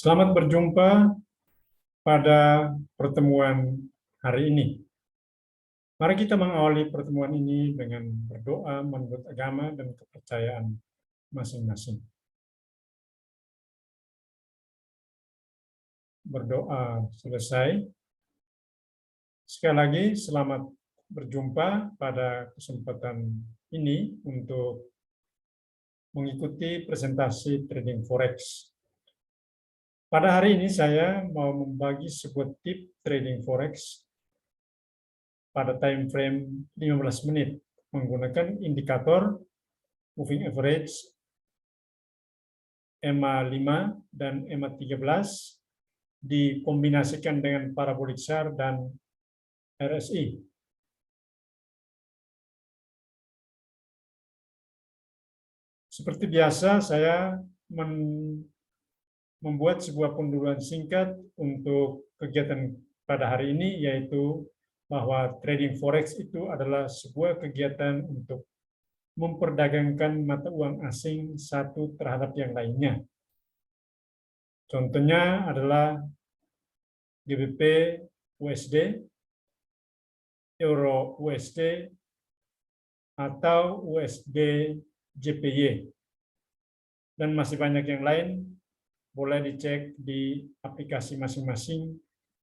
Selamat berjumpa pada pertemuan hari ini. Mari kita mengawali pertemuan ini dengan berdoa menurut agama dan kepercayaan masing-masing. Berdoa selesai. Sekali lagi, selamat berjumpa pada kesempatan ini untuk mengikuti presentasi trading forex. Pada hari ini saya mau membagi sebuah tip trading forex pada time frame 15 menit menggunakan indikator moving average EMA 5 dan EMA 13 dikombinasikan dengan parabolik SHAR dan RSI. Seperti biasa, saya membuat sebuah penduluan singkat untuk kegiatan pada hari ini, yaitu bahwa trading forex itu adalah sebuah kegiatan untuk memperdagangkan mata uang asing satu terhadap yang lainnya. Contohnya adalah GBP USD, Euro USD, atau USD JPY. Dan masih banyak yang lain, boleh dicek di aplikasi masing-masing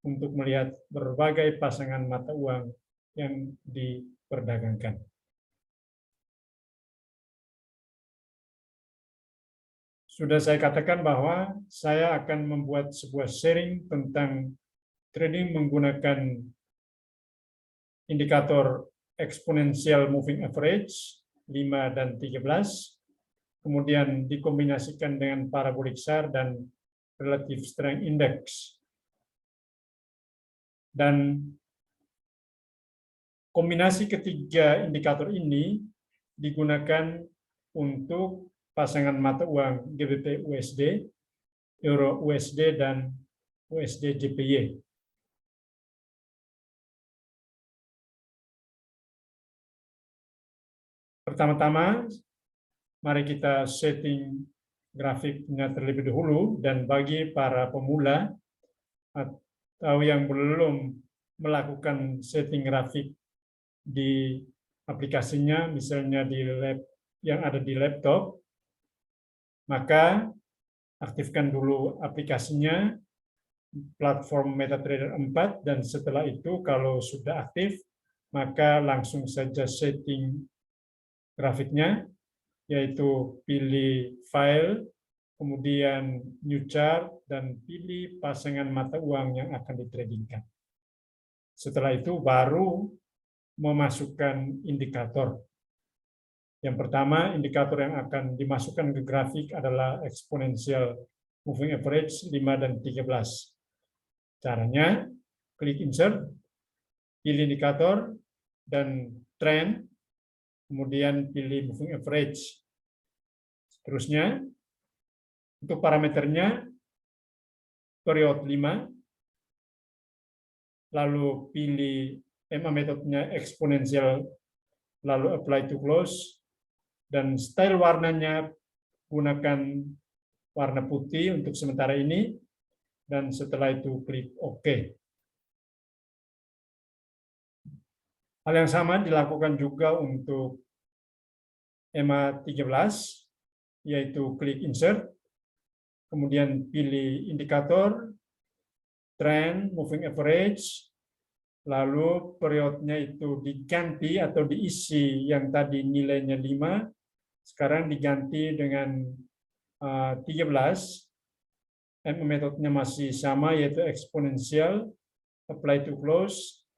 untuk melihat berbagai pasangan mata uang yang diperdagangkan. Sudah saya katakan bahwa saya akan membuat sebuah sharing tentang trading menggunakan indikator exponential moving average 5 dan 13, kemudian dikombinasikan dengan parabolik SHAR dan relative strength index. Dan kombinasi ketiga indikator ini digunakan untuk pasangan mata uang GBP USD, Euro USD, dan USD JPY. Pertama-tama, mari kita setting grafiknya terlebih dahulu, dan bagi para pemula atau yang belum melakukan setting grafik di aplikasinya, misalnya di yang ada di laptop, maka aktifkan dulu aplikasinya, platform MetaTrader 4, dan setelah itu kalau sudah aktif, maka langsung saja setting grafiknya, yaitu pilih file, kemudian new chart, dan pilih pasangan mata uang yang akan ditradingkan. Setelah itu baru memasukkan indikator. Yang pertama, indikator yang akan dimasukkan ke grafik adalah exponential moving average 5 dan 13. Caranya, klik insert, pilih indikator, dan trend, kemudian pilih moving average. Seterusnya, untuk parameternya, period 5, lalu pilih EMA metodenya exponential, lalu apply to close, dan style warnanya gunakan warna putih untuk sementara ini, dan setelah itu klik OK. Hal yang sama dilakukan juga untuk EMA 13, yaitu klik insert, kemudian pilih indikator, trend, moving average, lalu periodnya itu diganti atau diisi yang tadi nilainya 5, sekarang diganti dengan 13, metodenya masih sama, yaitu exponential, apply to close,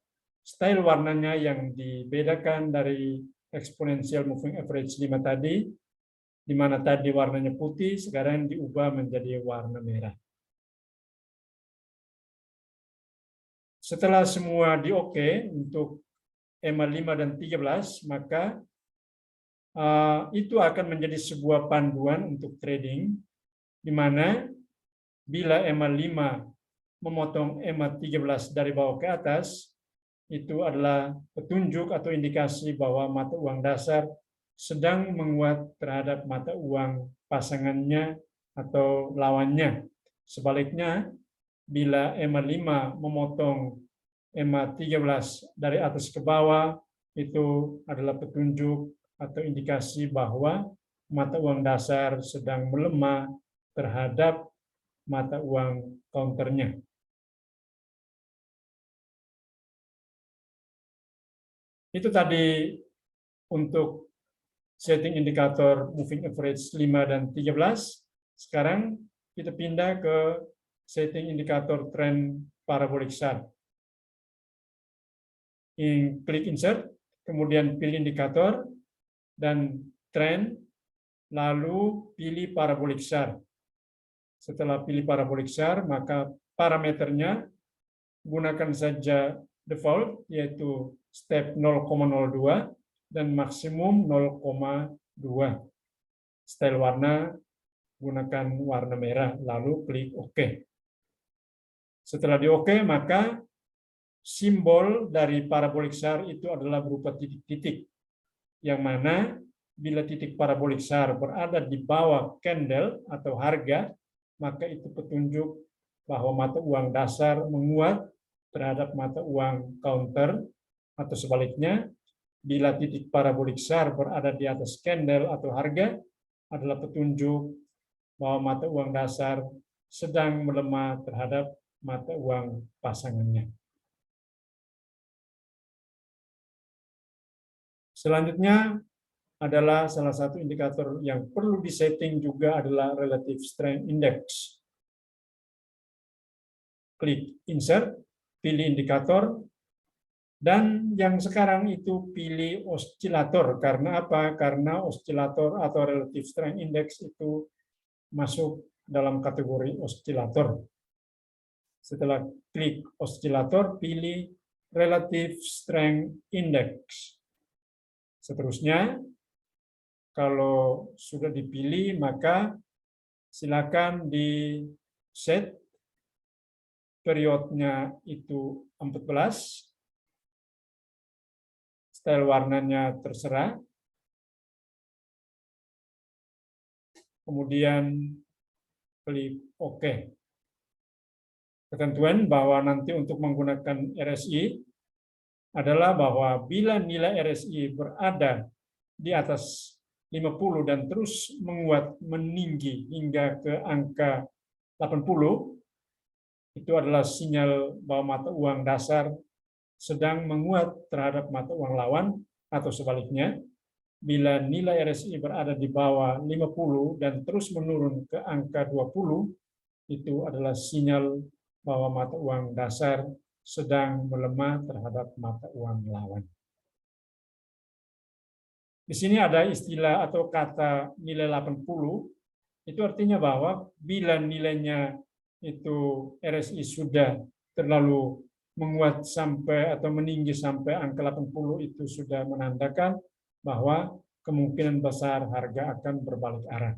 style warnanya yang dibedakan dari exponential moving average 5 tadi, di mana tadi warnanya putih, sekarang diubah menjadi warna merah. Setelah semua di-OK untuk EMA 5 dan 13, maka itu akan menjadi sebuah panduan untuk trading, di mana bila EMA 5 memotong EMA 13 dari bawah ke atas, itu adalah petunjuk atau indikasi bahwa mata uang dasar sedang menguat terhadap mata uang pasangannya atau lawannya. Sebaliknya, bila EMA 5 memotong EMA 13 dari atas ke bawah, itu adalah petunjuk atau indikasi bahwa mata uang dasar sedang melemah terhadap mata uang counternya. Itu tadi untuk setting indikator moving average 5 dan 13. Sekarang kita pindah ke setting indikator trend parabolic chart. Klik insert, kemudian pilih indikator dan trend, lalu pilih parabolic chart. Setelah pilih parabolic chart, maka parameternya gunakan saja default, yaitu step 0,02 dan maksimum 0,2. Style warna gunakan warna merah, lalu klik OK. Setelah di OK, maka simbol dari parabolic chart itu adalah berupa titik-titik, yang mana bila titik parabolic chart berada di bawah candle atau harga, maka itu petunjuk bahwa mata uang dasar menguat terhadap mata uang counter, atau sebaliknya, bila titik parabolic chart berada di atas candle atau harga, adalah petunjuk bahwa mata uang dasar sedang melemah terhadap mata uang pasangannya. Selanjutnya adalah salah satu indikator yang perlu disetting juga adalah relative strength index. Klik insert, pilih indikator, dan yang sekarang itu pilih osilator. Karena apa? Karena osilator atau relative strength index itu masuk dalam kategori osilator. Setelah klik osilator, pilih relative strength index. Seterusnya, kalau sudah dipilih, maka silakan di set periodnya itu 14, style warnanya terserah, kemudian klik OK. Ketentuan bahwa nanti untuk menggunakan RSI adalah bahwa bila nilai RSI berada di atas 50 dan terus menguat meninggi hingga ke angka 80, itu adalah sinyal bahwa mata uang dasar sedang menguat terhadap mata uang lawan, atau sebaliknya, bila nilai RSI berada di bawah 50 dan terus menurun ke angka 20, itu adalah sinyal bahwa mata uang dasar sedang melemah terhadap mata uang lawan. Di sini ada istilah atau kata nilai 80, itu artinya bahwa bila nilainya itu RSI sudah terlalu menguat sampai atau meninggi sampai angka 80, itu sudah menandakan bahwa kemungkinan besar harga akan berbalik arah,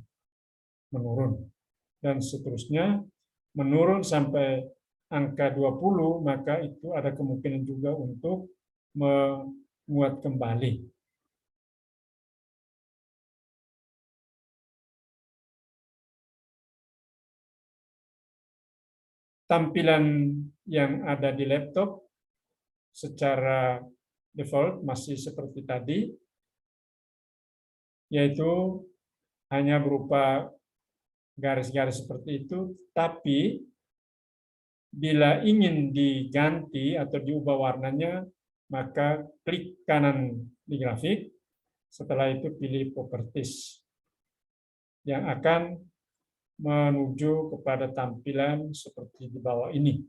menurun. Dan seterusnya, menurun sampai angka 20, maka itu ada kemungkinan juga untuk menguat kembali. Tampilan yang ada di laptop secara default masih seperti tadi, yaitu hanya berupa garis-garis seperti itu, tapi bila ingin diganti atau diubah warnanya, maka klik kanan di grafik, setelah itu pilih properties, yang akan menuju kepada tampilan seperti di bawah ini.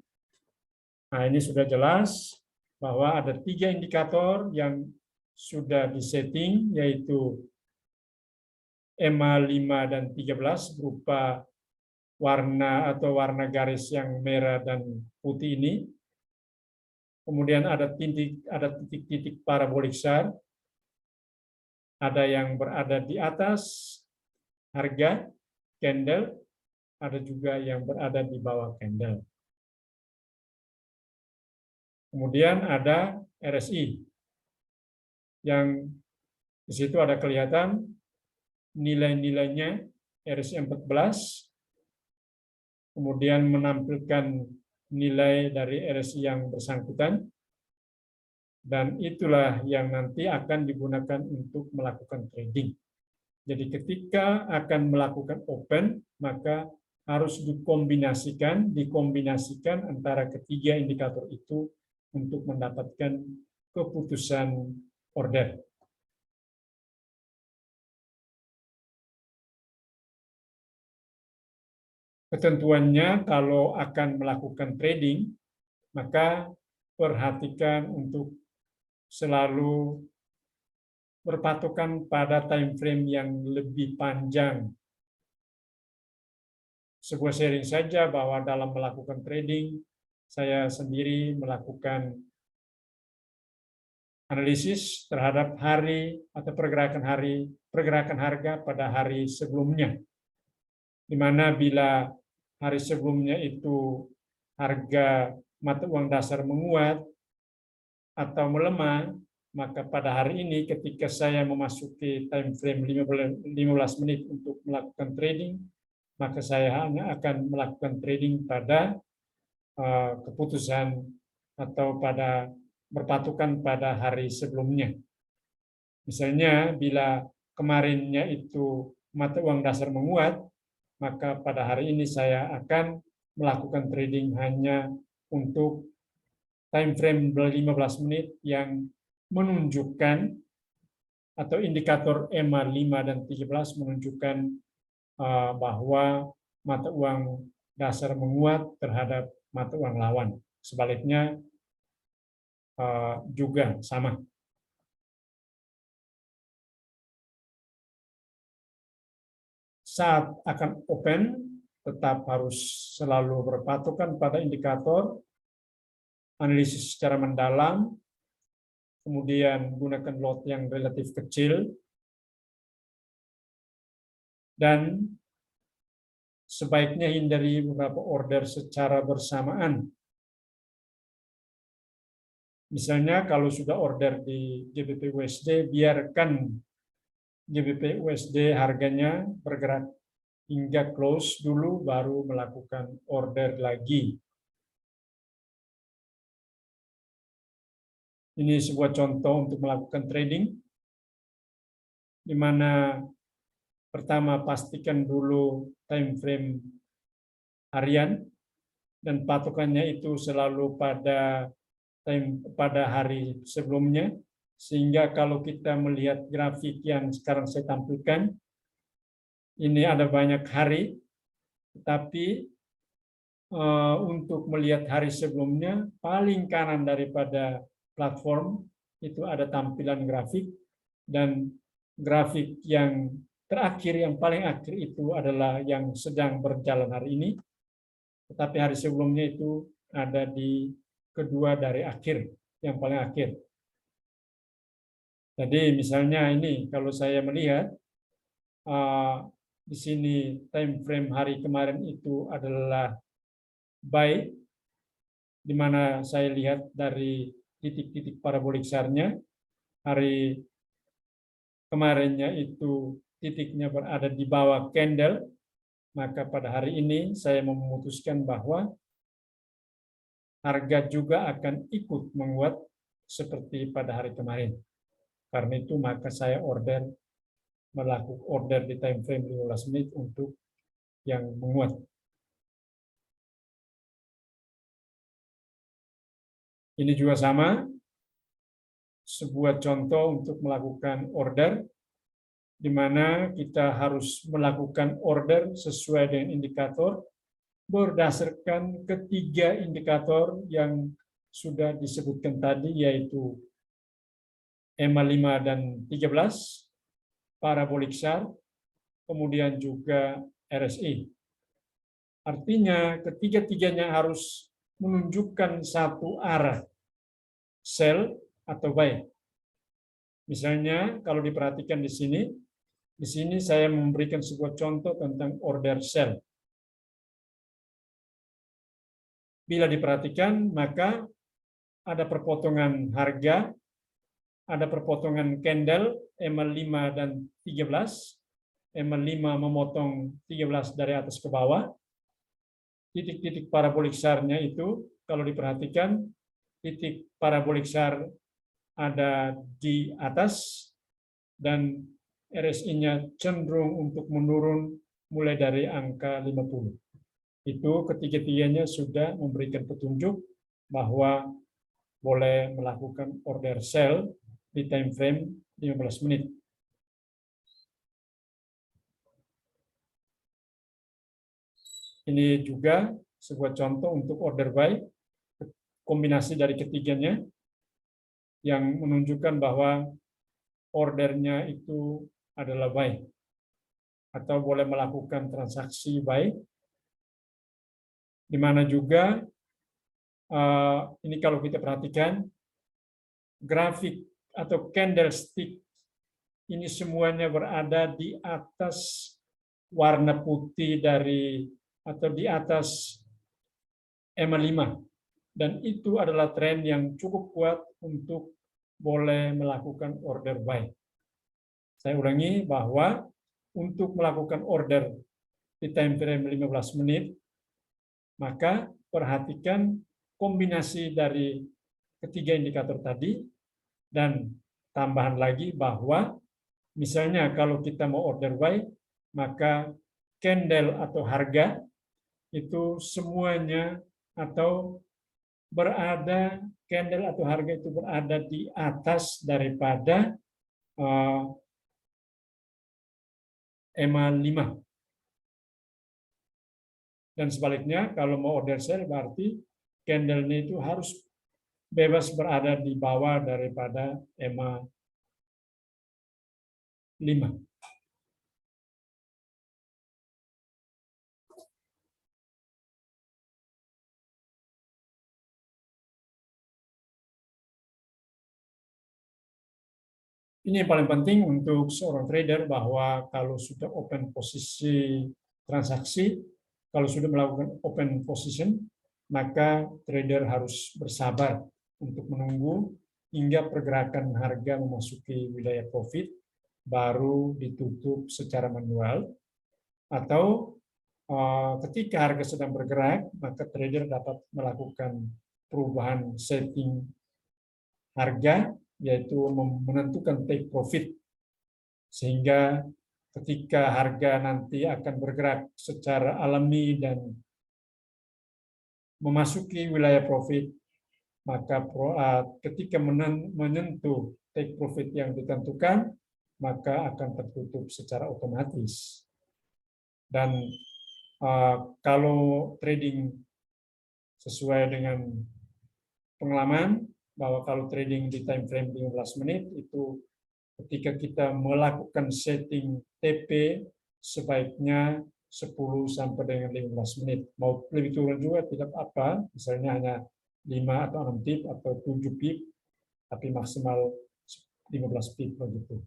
Nah, ini sudah jelas bahwa ada 3 indikator yang sudah disetting, yaitu EMA 5 dan 13 berupa warna atau warna garis yang merah dan putih ini. Kemudian ada titik-titik parabolic chart, ada yang berada di atas harga candle, ada juga yang berada di bawah candle. Kemudian ada RSI, yang di situ ada kelihatan nilai-nilainya RSI 14, kemudian menampilkan nilai dari RSI yang bersangkutan, dan itulah yang nanti akan digunakan untuk melakukan trading. Jadi ketika akan melakukan open, maka harus dikombinasikan antara ketiga indikator itu untuk mendapatkan keputusan order. Ketentuannya kalau akan melakukan trading, maka perhatikan untuk selalu berpatokan pada time frame yang lebih panjang. Sebuah sharing saja bahwa dalam melakukan trading, saya sendiri melakukan analisis terhadap hari atau pergerakan harga pada hari sebelumnya. Di mana bila hari sebelumnya itu harga mata uang dasar menguat atau melemah, maka pada hari ini ketika saya memasuki time frame 15 menit untuk melakukan trading, maka saya hanya akan melakukan trading pada keputusan atau pada berpatokan pada hari sebelumnya. Misalnya bila kemarinnya itu mata uang dasar menguat, maka pada hari ini saya akan melakukan trading hanya untuk time frame 15 menit yang menunjukkan atau indikator EMA 5 dan 13 menunjukkan bahwa mata uang dasar menguat terhadap mata uang lawan. Sebaliknya juga sama. Saat akan open, tetap harus selalu berpatokan pada indikator, analisis secara mendalam, kemudian gunakan lot yang relatif kecil, dan sebaiknya hindari beberapa order secara bersamaan. Misalnya kalau sudah order di GBP USD, biarkan GBP USD harganya bergerak hingga close dulu, baru melakukan order lagi. Ini sebuah contoh untuk melakukan trading, di mana pertama pastikan dulu time frame harian, dan patokannya itu selalu pada hari sebelumnya, sehingga kalau kita melihat grafik yang sekarang saya tampilkan, ini ada banyak hari, tetapi untuk melihat hari sebelumnya, paling kanan daripada platform itu ada tampilan grafik, dan grafik yang terakhir, yang paling akhir itu adalah yang sedang berjalan hari ini, tetapi hari sebelumnya itu ada di kedua dari akhir, yang paling akhir. Jadi misalnya ini, kalau saya melihat di sini time frame hari kemarin itu adalah buy, di mana saya lihat dari titik-titik parabolik SAR-nya, hari kemarinnya itu titiknya berada di bawah candle, maka pada hari ini saya memutuskan bahwa harga juga akan ikut menguat seperti pada hari kemarin. Karena itu maka saya melakukan order di time frame 15 menit untuk yang menguat. Ini juga sama, sebuah contoh untuk melakukan order, di mana kita harus melakukan order sesuai dengan indikator berdasarkan ketiga indikator yang sudah disebutkan tadi, yaitu EMA 5 dan 13, parabolik SAR, kemudian juga RSI. Artinya ketiga-tiganya harus menunjukkan satu arah, sell atau buy. Misalnya kalau diperhatikan di sini saya memberikan sebuah contoh tentang order sell. Bila diperhatikan, maka ada perpotongan harga, ada perpotongan candle EMA 5 dan 13. EMA 5 memotong 13 dari atas ke bawah. titik-titik parabolik SAR-nya itu, kalau diperhatikan, titik parabolik SAR ada di atas, dan RSI-nya cenderung untuk menurun mulai dari angka 50. Itu ketiga-tiganya sudah memberikan petunjuk bahwa boleh melakukan order sell di time frame 15 menit. Ini juga sebuah contoh untuk order buy, kombinasi dari ketiganya yang menunjukkan bahwa ordernya itu adalah buy, atau boleh melakukan transaksi buy, di mana juga ini kalau kita perhatikan grafik atau candlestick ini semuanya berada di atas warna putih dari atau di atas EMA 5, dan itu adalah tren yang cukup kuat untuk boleh melakukan order buy. Saya ulangi bahwa untuk melakukan order di time frame 15 menit, maka perhatikan kombinasi dari ketiga indikator tadi, dan tambahan lagi bahwa misalnya kalau kita mau order buy, maka candle atau harga itu semuanya atau berada, candle atau harga itu berada di atas daripada EMA 5. Dan sebaliknya, kalau mau order sell berarti candle-nya itu harus bebas berada di bawah daripada EMA 5. Ini yang paling penting untuk seorang trader, bahwa kalau sudah open posisi transaksi, kalau sudah melakukan open position, maka trader harus bersabar untuk menunggu hingga pergerakan harga memasuki wilayah profit, baru ditutup secara manual, atau ketika harga sedang bergerak, maka trader dapat melakukan perubahan setting harga, yaitu menentukan take profit, sehingga ketika harga nanti akan bergerak secara alami dan memasuki wilayah profit, maka ketika menyentuh take profit yang ditentukan, maka akan tertutup secara otomatis. Dan kalau trading sesuai dengan pengalaman, bahwa kalau trading di time frame 15 menit itu ketika kita melakukan setting TP sebaiknya 10 sampai dengan 15 menit. Mau lebih turun juga tidak apa, misalnya hanya 5 atau 6 pip atau 7 pip, tapi maksimal 15 pip begitu.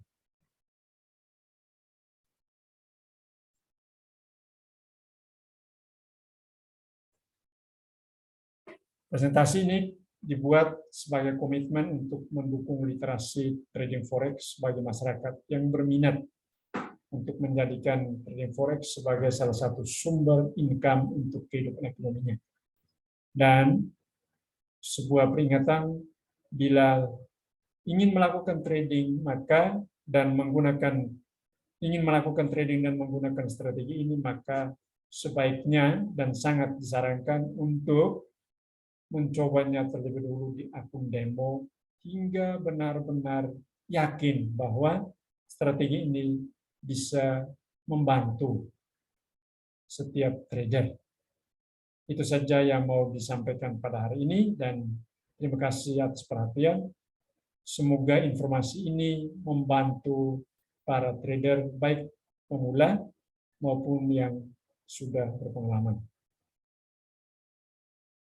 Presentasi ini dibuat sebagai komitmen untuk mendukung literasi trading forex bagi masyarakat yang berminat untuk menjadikan trading forex sebagai salah satu sumber income untuk kehidupan ekonominya. Dan sebuah peringatan, bila ingin melakukan trading dan menggunakan strategi ini, maka sebaiknya dan sangat disarankan untuk mencobanya terlebih dahulu di akun demo hingga benar-benar yakin bahwa strategi ini bisa membantu setiap trader. Itu saja yang mau disampaikan pada hari ini, dan terima kasih atas perhatian. Semoga informasi ini membantu para trader baik pemula maupun yang sudah berpengalaman.